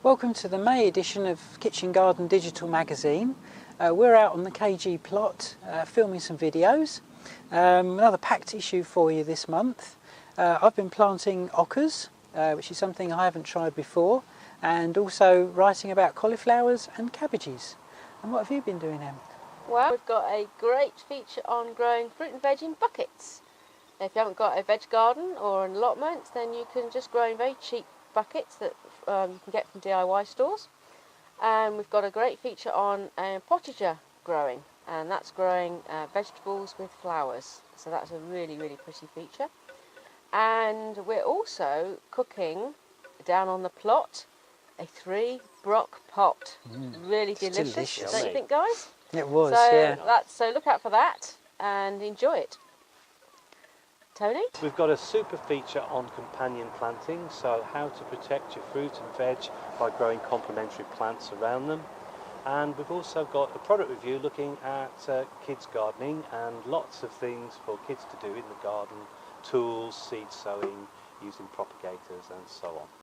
Welcome to the May edition of Kitchen Garden Digital Magazine. We're out on the KG plot filming some videos. Another packed issue for you this month. I've been planting ockers, which is something I haven't tried before, and also writing about cauliflowers and cabbages. And what have you been doing, Em? Well, we've got a great feature on growing fruit and veg in buckets. If you haven't got a veg garden or an allotment, then you can just grow in very cheap buckets that you can get from DIY stores. And we've got a great feature on potager growing, and that's growing vegetables with flowers. So that's a really, really pretty feature. And we're also cooking down on the plot a 3-brock pot. Really delicious, don't you think, guys? It was, yeah. So look out for that and enjoy it. Tony? We've got a super feature on companion planting, so how to protect your fruit and veg by growing complementary plants around them. And we've also got a product review looking at kids gardening and lots of things for kids to do in the garden, tools, seed sowing, using propagators and so on.